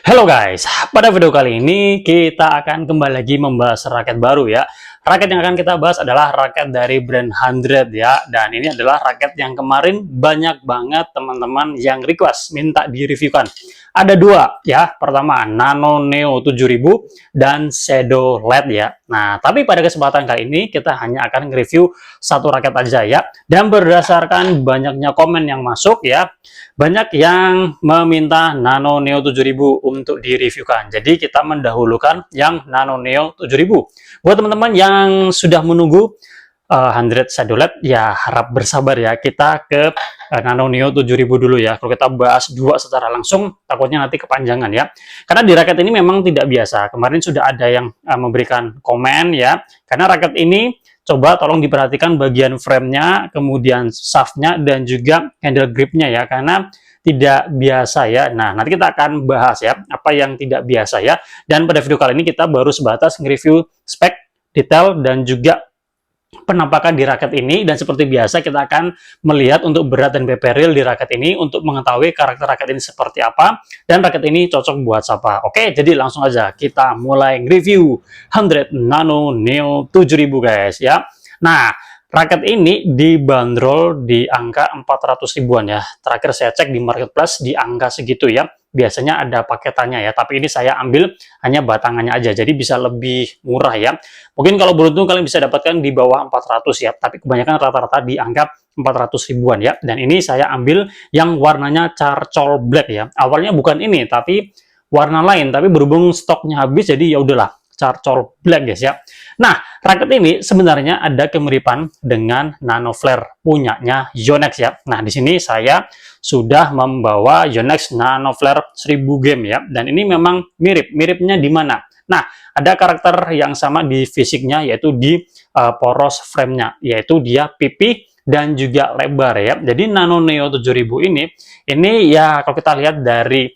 Halo guys, pada video kali ini kita akan kembali lagi membahas raket baru ya. Raket yang akan kita bahas adalah raket dari brand 100 ya. Dan ini adalah raket yang kemarin banyak banget teman-teman yang request minta di-reviewkan. Ada dua ya, pertama Nano Neo 7000 dan Shadow LED ya. Nah, tapi pada kesempatan kali ini kita hanya akan nge-review satu raket aja ya. Dan berdasarkan banyaknya komen yang masuk ya, banyak yang meminta Nano Neo 7000 untuk direviewkan. Jadi kita mendahulukan yang Nano Neo 7000. Buat teman-teman yang sudah menunggu 100 Shadow LED, ya harap bersabar ya. Kita ke Nano Neo 7000 dulu ya. Kalau kita bahas dua secara langsung, takutnya nanti kepanjangan ya. Karena di raket ini memang tidak biasa. Kemarin sudah ada yang memberikan komen ya. Karena raket ini coba tolong diperhatikan bagian framenya, kemudian shaftnya, dan juga handle gripnya ya. Karena tidak biasa ya. Nah, nanti kita akan bahas ya apa yang tidak biasa ya. Dan pada video kali ini kita baru sebatas nge-review spek, detail, dan juga penampakan di raket ini. Dan seperti biasa kita akan melihat untuk berat dan PP real di raket ini untuk mengetahui karakter raket ini seperti apa dan raket ini cocok buat siapa. Oke, jadi langsung aja kita mulai review 100 Nano Neo 7000 guys ya. Nah, raket ini dibanderol di angka 400 ribuan ya. Terakhir saya cek di marketplace di angka segitu ya. Biasanya ada paketannya ya, tapi ini saya ambil hanya batangannya aja, jadi bisa lebih murah ya. Mungkin kalau beruntung kalian bisa dapatkan di bawah 400 ya, tapi kebanyakan rata-rata di angka 400 ribuan ya. Dan ini saya ambil yang warnanya charcoal black ya. Awalnya bukan ini, tapi warna lain, tapi berhubung stoknya habis, jadi ya udahlah charcoal black guys ya. Nah, raket ini sebenarnya ada kemiripan dengan Nano Flare punyanya Yonex ya. Nah, di sini saya sudah membawa Yonex Nano Flare 1000 game ya. Dan ini memang mirip. Miripnya di mana? Nah, ada karakter yang sama di fisiknya, yaitu di poros framenya, yaitu dia pipih dan juga lebar ya. Jadi Nano Neo 7000 ini ya kalau kita lihat dari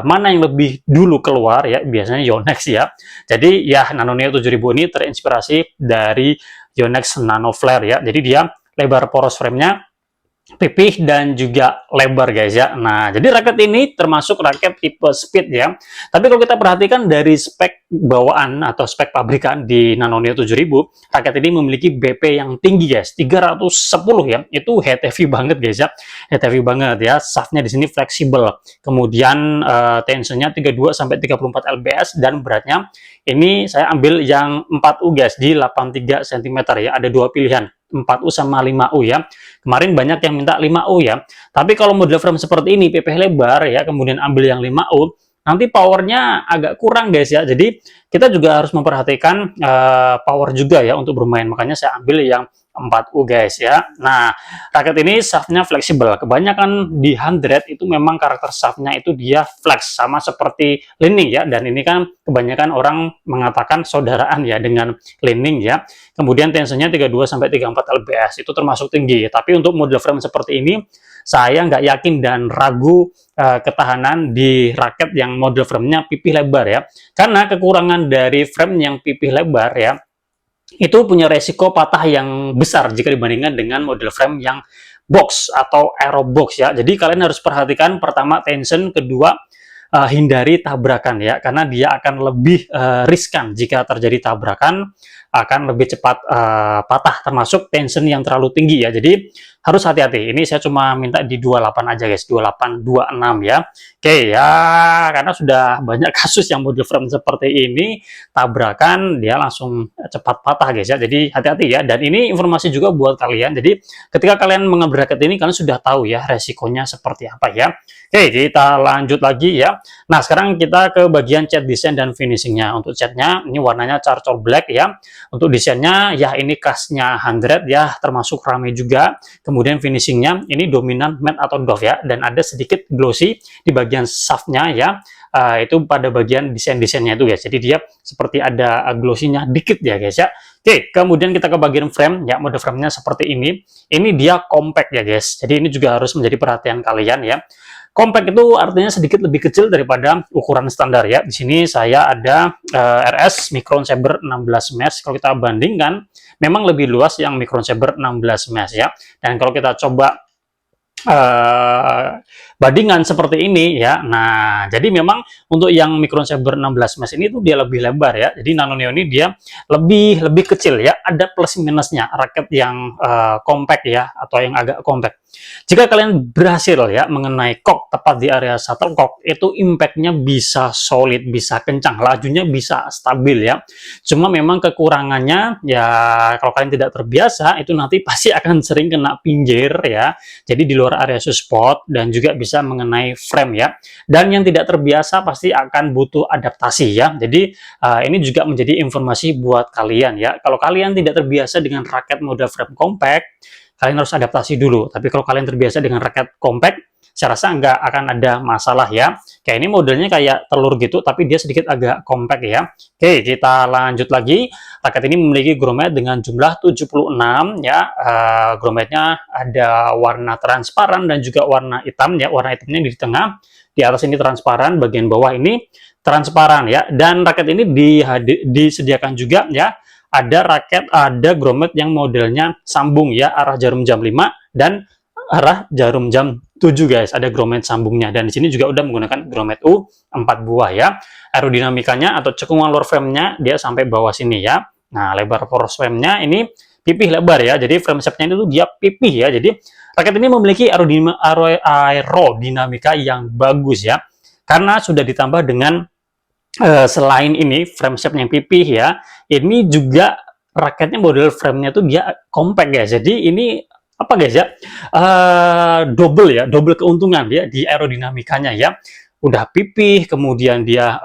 mana yang lebih dulu keluar ya, biasanya Yonex ya. Jadi ya Nano Neo 7000 ini terinspirasi dari Yonex Nano Flare ya. Jadi dia lebar poros framenya, pipih, dan juga lebar guys ya. Nah, jadi raket ini termasuk raket tipe speed ya. Tapi kalau kita perhatikan dari spek bawaan atau spek pabrikan di Nano Neo 7000, raket ini memiliki BP yang tinggi guys, 310 ya. Itu head heavy banget guys ya. Head heavy banget ya. Shaftnya di sini fleksibel. Kemudian tensionnya 32 sampai 34 lbs dan beratnya ini saya ambil yang 4U guys di 83 cm ya. Ada dua pilihan, 4U sama 5U ya. Kemarin banyak yang minta 5U ya. Tapi kalau model frame seperti ini, PP lebar ya, kemudian ambil yang 5U, nanti powernya agak kurang guys ya. Jadi kita juga harus memperhatikan power juga ya untuk bermain. Makanya saya ambil yang 4U guys ya. Nah, raket ini shaftnya fleksibel. Kebanyakan di 100 itu memang karakter shaftnya itu dia flex, sama seperti Li-Ning ya. Dan ini kan kebanyakan orang mengatakan saudaraan ya dengan Li-Ning ya. Kemudian tensinya 32 sampai 34 lbs, itu termasuk tinggi. Tapi untuk model frame seperti ini, saya nggak yakin dan ragu ketahanan di raket yang model framenya pipih lebar ya. Karena kekurangan dari frame yang pipih lebar ya, itu punya resiko patah yang besar jika dibandingkan dengan model frame yang box atau aero box ya. Jadi kalian harus perhatikan pertama tension, kedua hindari tabrakan ya, karena dia akan lebih riskan jika terjadi tabrakan, akan lebih cepat patah, termasuk tension yang terlalu tinggi ya. Jadi harus hati-hati. Ini saya cuma minta di 28 aja guys, 28 26 ya. Oke ya, karena sudah banyak kasus yang model frame seperti ini tabrakan dia langsung cepat patah guys ya. Jadi hati-hati ya. Dan ini informasi juga buat kalian. Jadi ketika kalian mengambil raket ini, kalian sudah tahu ya resikonya seperti apa ya. Oke, kita lanjut lagi ya. Nah, sekarang kita ke bagian cat desain dan finishingnya. Untuk catnya, ini warnanya charcoal black ya. Untuk desainnya, ya ini khasnya 100 ya, termasuk rame juga. Kemudian finishingnya, ini dominan matte atau doff ya. Dan ada sedikit glossy di bagian shaftnya ya. Itu pada bagian desain-desainnya itu guys. Jadi dia seperti ada glossy-nya dikit ya guys ya. Oke, kemudian kita ke bagian frame ya. Model framenya seperti ini. Ini dia compact ya guys. Jadi ini juga harus menjadi perhatian kalian ya. Compact itu artinya sedikit lebih kecil daripada ukuran standar ya. Di sini saya ada RS Micron Saber 16 mesh. Kalau kita bandingkan, memang lebih luas yang Micron Saber 16 mesh ya. Dan kalau kita coba eh, bandingan seperti ini ya. Nah, jadi memang untuk yang Micron Saber 16 mesh ini tuh dia lebih lebar ya. Jadi Nano Neo ini dia lebih kecil ya. Ada plus minusnya. Raket yang compact ya, atau yang agak compact. Jika kalian berhasil ya mengenai kok tepat di area shuttlecock, itu impact-nya bisa solid, bisa kencang, lajunya bisa stabil ya. Cuma memang kekurangannya ya, kalau kalian tidak terbiasa itu nanti pasti akan sering kena pinggir ya. Jadi di luar area sweet spot dan juga bisa mengenai frame ya. Dan yang tidak terbiasa pasti akan butuh adaptasi ya. Jadi ini juga menjadi informasi buat kalian ya. Kalau kalian tidak terbiasa dengan raket mode frame compact, kalian harus adaptasi dulu. Tapi kalau kalian terbiasa dengan raket compact, saya rasa nggak akan ada masalah ya. Kayak ini modelnya kayak telur gitu, tapi dia sedikit agak compact ya. Oke, kita lanjut lagi. Raket ini memiliki grommet dengan jumlah 76 ya. Grommetnya ada warna transparan dan juga warna hitam ya. Warna hitamnya di tengah, di atas ini transparan, bagian bawah ini transparan ya. Dan raket ini disediakan juga ya, ada grommet yang modelnya sambung ya, arah jarum jam 5 dan arah jarum jam 7 guys. Ada grommet sambungnya, dan di sini juga udah menggunakan grommet U 4 buah ya. Aerodinamikanya atau cekungan luar frame-nya dia sampai bawah sini ya. Nah, lebar force frame-nya ini pipih lebar ya. Jadi frame shape-nya itu dia pipih ya. Jadi raket ini memiliki aerodinamika yang bagus ya. Karena sudah ditambah dengan selain ini frame shape yang pipih ya, ini juga raketnya model framenya tuh dia compact ya. Jadi ini apa guys ya, double keuntungan ya di aerodinamikanya ya. Udah pipih, kemudian dia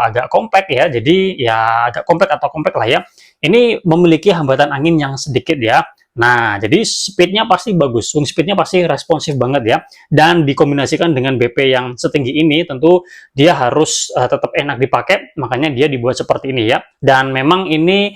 agak compact ya. Jadi ya agak compact atau compact lah ya. Ini memiliki hambatan angin yang sedikit ya. Nah, jadi speednya pasti bagus, swing speednya pasti responsif banget ya. Dan dikombinasikan dengan BP yang setinggi ini, tentu dia harus tetap enak dipakai, makanya dia dibuat seperti ini ya. Dan memang ini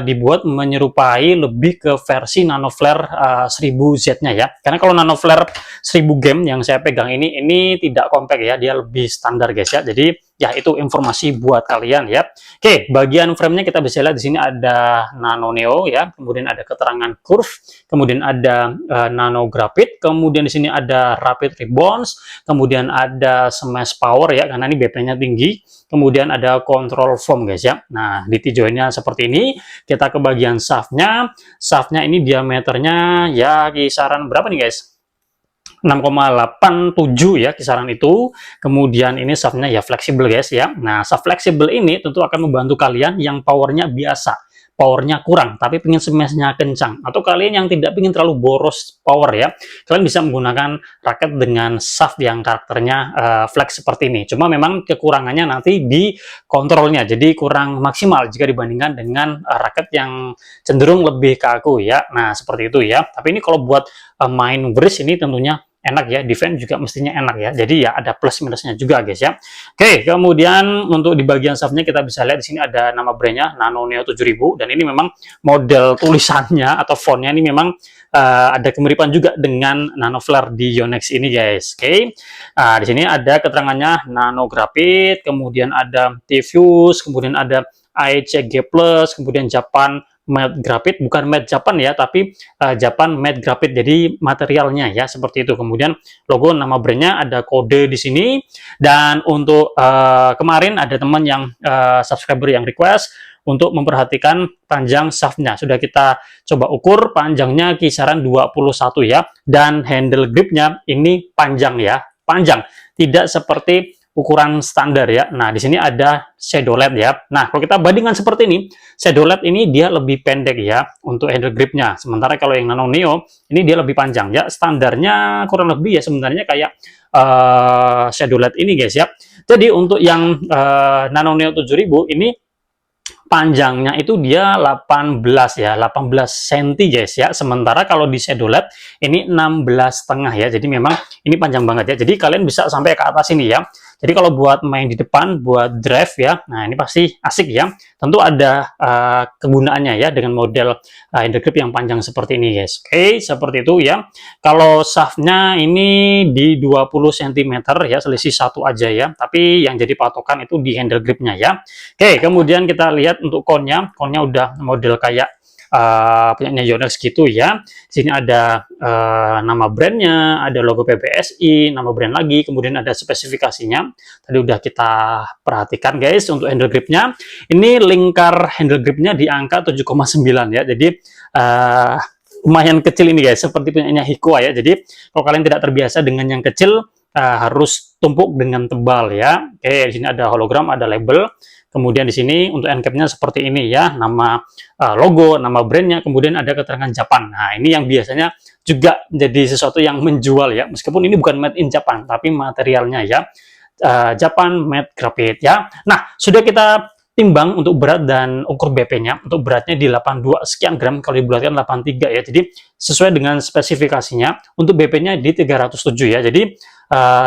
dibuat menyerupai lebih ke versi Nano Flare 1000Z-nya ya. Karena kalau Nano Flare 1000 game yang saya pegang ini tidak compact ya, dia lebih standar guys ya. Jadi ya itu informasi buat kalian ya. Oke, bagian framenya kita bisa lihat di sini ada Nano Neo ya, kemudian ada keterangan curve, kemudian ada Nano Graphite, kemudian di sini ada Rapid Rebounce, kemudian ada Smash Power ya, karena ini BP-nya tinggi, kemudian ada Control Foam guys ya. Nah, di tijoinnya seperti ini. Kita ke bagian shaftnya. Shaftnya ini diameternya ya kisaran berapa nih guys? 6,87 ya kisaran itu. Kemudian ini shaftnya ya fleksibel guys ya. Nah, shaft fleksibel ini tentu akan membantu kalian yang powernya biasa, powernya kurang tapi pengen smashnya kencang, atau kalian yang tidak pengen terlalu boros power ya, kalian bisa menggunakan raket dengan shaft yang karakternya flex seperti ini. Cuma memang kekurangannya nanti di kontrolnya, jadi kurang maksimal jika dibandingkan dengan raket yang cenderung lebih kaku ya. Nah, seperti itu ya. Tapi ini kalau buat main bridge ini tentunya enak ya, defense juga mestinya enak ya. Jadi ya ada plus minusnya juga guys ya. Oke, kemudian untuk di bagian shaftnya kita bisa lihat di sini ada nama brandnya Nano Neo 7000, dan ini memang model tulisannya atau fontnya ini memang ada kemiripan juga dengan Nano Flare di Yonex ini guys. Oke, di sini ada keterangannya Nano Graphite, kemudian ada T-Fuse, kemudian ada AECG Plus, kemudian Japan Matte Graphite, bukan Matte Japan ya, tapi Japan Matte Graphite, jadi materialnya ya seperti itu. Kemudian logo nama brandnya, ada kode di sini. Dan untuk kemarin ada teman yang subscriber yang request untuk memperhatikan panjang shaftnya. Sudah kita coba ukur, panjangnya kisaran 21 ya, dan handle gripnya ini panjang ya, panjang, tidak seperti ukuran standar ya. Nah, di sini ada shadow LED ya. Nah, kalau kita bandingkan seperti ini, shadow LED ini dia lebih pendek ya untuk handle gripnya. Sementara kalau yang Nano Neo ini dia lebih panjang ya. Standarnya kurang lebih ya sebenarnya kayak shadow LED ini guys ya. Jadi untuk yang Nano Neo 7000 ini panjangnya itu dia 18 ya, 18 cm guys ya. Sementara kalau di shadow LED ini 16,5 ya. Jadi memang ini panjang banget ya. Jadi kalian bisa sampai ke atas ini ya. Jadi kalau buat main di depan, buat drive ya, nah ini pasti asik ya. Tentu ada kegunaannya ya dengan model handle grip yang panjang seperti ini guys. Oke, seperti itu ya. Kalau shaftnya ini di 20 cm ya, selisih satu aja ya. Tapi yang jadi patokan itu di handle gripnya ya. Oke, kemudian kita lihat untuk konnya udah model kayak punyanya Yonex gitu ya. Di sini ada nama brandnya, ada logo PBSI, nama brand lagi, kemudian ada spesifikasinya. Tadi udah kita perhatikan guys. Untuk handle gripnya, ini lingkar handle gripnya di angka 7,9 ya. Jadi lumayan kecil ini guys, seperti punyanya Hikwa ya. Jadi kalau kalian tidak terbiasa dengan yang kecil, harus tumpuk dengan tebal ya. Oke, di sini ada hologram, ada label. Kemudian di sini untuk end cap-nya seperti ini ya, nama logo, nama brandnya, kemudian ada keterangan Japan. Nah, ini yang biasanya juga jadi sesuatu yang menjual ya, meskipun ini bukan made in Japan, tapi materialnya ya, Japan made graphite ya. Nah, sudah kita timbang untuk berat dan ukur BP-nya. Untuk beratnya di 82 sekian gram, kalau dibulatkan 83 ya. Jadi sesuai dengan spesifikasinya. Untuk BP-nya di 307 ya. Jadi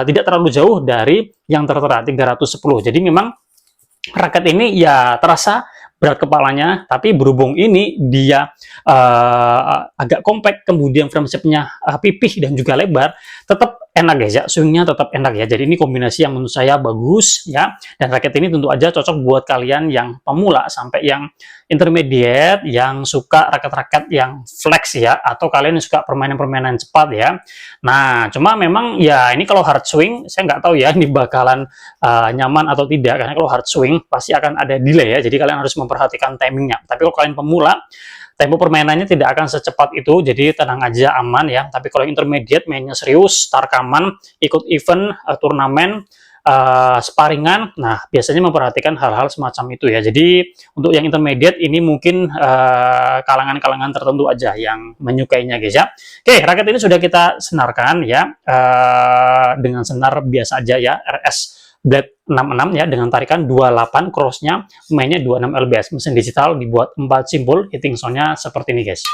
tidak terlalu jauh dari yang tertera 310. Jadi memang raket ini ya terasa berat kepalanya, tapi berhubung ini dia agak compact, kemudian frameshape-nya pipih dan juga lebar, tetap enak guys ya, swingnya tetap enak ya. Jadi ini kombinasi yang menurut saya bagus ya, dan raket ini tentu aja cocok buat kalian yang pemula sampai yang intermediate, yang suka raket-raket yang flex ya, atau kalian yang suka permainan-permainan cepat ya. Nah, cuma memang ya ini kalau hard swing, saya nggak tahu ya ini bakalan nyaman atau tidak, karena kalau hard swing pasti akan ada delay ya, jadi kalian harus memperhatikan timingnya. Tapi kalau kalian pemula, tempo permainannya tidak akan secepat itu, jadi tenang aja, aman ya. Tapi kalau intermediate, mainnya serius, start rekaman, ikut event, turnamen, sparingan, nah biasanya memperhatikan hal-hal semacam itu ya. Jadi untuk yang intermediate ini mungkin kalangan-kalangan tertentu aja yang menyukainya guys ya. Oke, raket ini sudah kita senarkan ya, dengan senar biasa aja ya, RS Blade 66 ya, dengan tarikan 28, crossnya mainnya 26 lbs, mesin digital, dibuat 4 simpul, hitting soundnya seperti ini guys.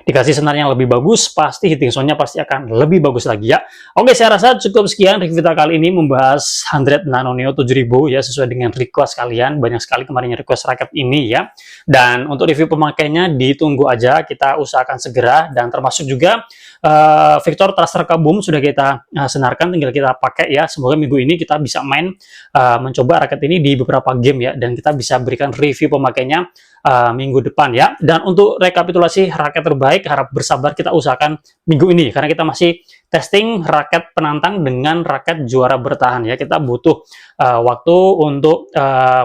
Dikasih senar yang lebih bagus, pasti hitting soundnya pasti akan lebih bagus lagi ya. Oke, saya rasa cukup sekian review kita kali ini membahas 100 Nano Neo 7000 ya, sesuai dengan request kalian. Banyak sekali kemarin request raket ini ya. Dan untuk review pemakainya ditunggu aja, kita usahakan segera, dan termasuk juga Victor Thruster Kaboom sudah kita senarkan, tinggal kita pakai ya. Semoga minggu ini kita bisa main mencoba raket ini di beberapa game ya, dan kita bisa berikan review pemakainya minggu depan ya. Dan untuk rekapitulasi raket terbaik, harap bersabar, kita usahakan minggu ini karena kita masih testing raket penantang dengan raket juara bertahan ya. Kita butuh waktu untuk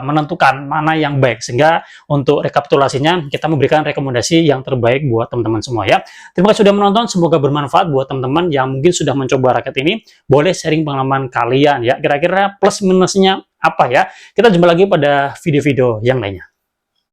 menentukan mana yang baik, sehingga untuk rekapitulasinya kita memberikan rekomendasi yang terbaik buat teman-teman semua ya. Terima kasih sudah menonton, semoga bermanfaat buat teman-teman yang mungkin sudah mencoba raket ini. Boleh sharing pengalaman kalian ya, kira-kira plus minusnya apa ya. Kita jumpa lagi pada video-video yang lainnya.